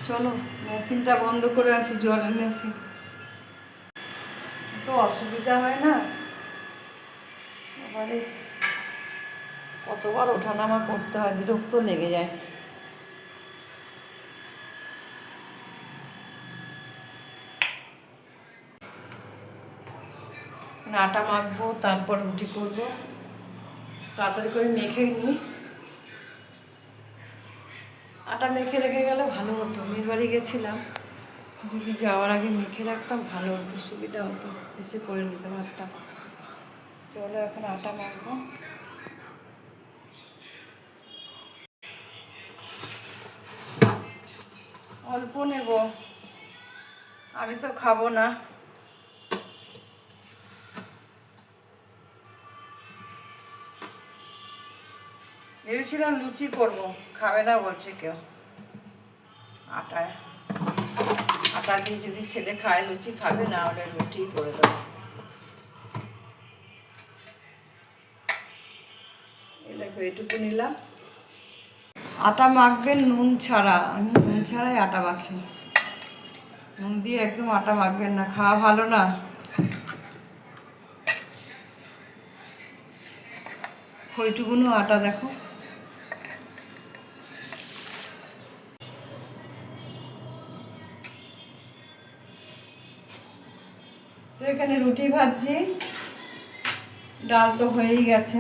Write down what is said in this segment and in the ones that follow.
চলো মেশিনটা বন্ধ করে আসি, জলের মেশিন। তো অসুবিধা হয় না, এবারে কতবার ওঠানামা করতে হয়, বিরক্ত লেগে যায়। আটা মাখবো, তারপর রুটি করবো। তাড়াতাড়ি করে মেখে নিই, আটা মেখে রেখে গেলে ভালো হতো। মেয়ের বাড়ি গেছিলাম, যদি যাওয়ার আগে মেখে রাখতাম ভালো হতো, সুবিধা হতো, এসে করে নিতে পারতাম। চলো এখন আটা মাখবো। অল্প নেব, আমি তো খাবো না। ভেবেছিলাম লুচি করবো, খাবে না বলছে কেউ। আটা দিয়ে যদি ছেলে খায় লুচি খাবে, না হলে রুটি করে দেবো। এই দেখো এটুকু নিলাম। আটা মাখবেন নুন ছাড়া, আমি নুন ছাড়াই আটা মাখি। নুন দিয়ে একদম আটা মাখবেন না, খাওয়া ভালো না। ওইটুকুনো আটা দেখো। তো এখানে রুটি ভাজছি, ডাল তো হয়েই গেছে।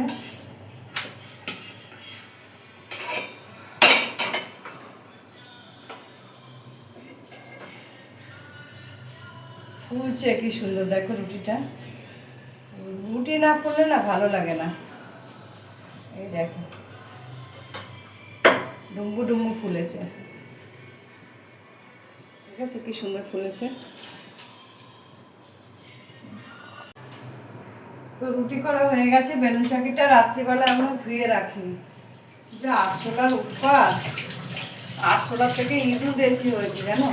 ফুলছে কি সুন্দর দেখো রুটিটা। রুটি না ফুললে না ভালো লাগে না। এই দেখো ডুম্বু ডুম্বু ফুলেছে, ঠিক আছে, কি সুন্দর ফুলেছে। তো রুটি করা হয়ে গেছে। বেলুন চাকিটা রাত্রিবেলা আমরা ধুয়ে রাখি, যা আরশোলার উৎপাত। আরশোলার থেকে ইঁদুর বেশি হয়েছে জানো।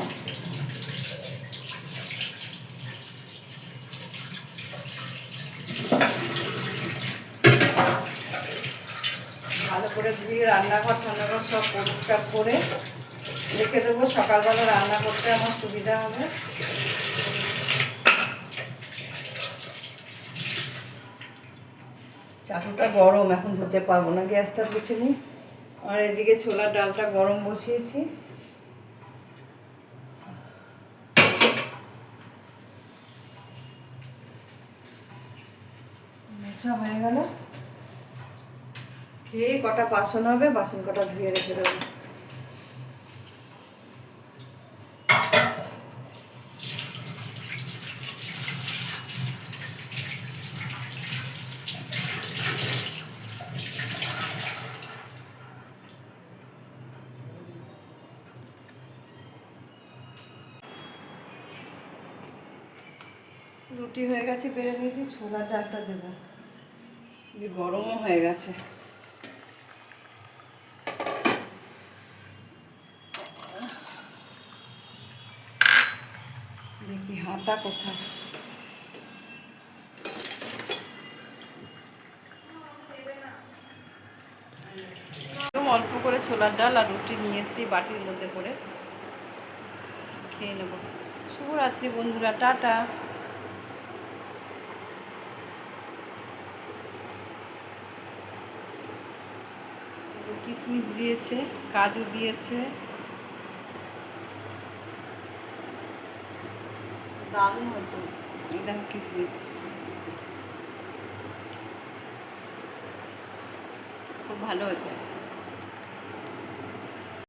ভালো করে ধুয়ে রান্নাঘর ঠান্নাঘর সব পরিষ্কার করে রেখে দেবো, সকালবেলা রান্না করতে আমার সুবিধা হবে। চাটুটা গরম, এখন ধুতে পারবো না, গ্যাসটা মুছে নিই। আর এদিকে ছোলার ডালটা গরম বসিয়েছি। মোছা হয়ে গেল, খেয়ে কটা বাসন হবে, বাসন কটা ধুয়ে রেখে দেবো। রুটি হয়ে গেছে, বেড়ে নিয়েছি, ছোলার ডালটা দেবো। গরমও হয়ে গেছে। দেখি হাতা কোথায়। অল্প করে ছোলার ডাল আর রুটি নিয়ে এসেছি বাটির মধ্যে করে, খেয়ে নেব। শুভরাত্রি বন্ধুরা, টাটা। কিশমিশ দিয়েছে, কাজু দিয়েছে, দারুণ হয়েছে। দেখো কিশমিশ খুব ভালো হয়েছে।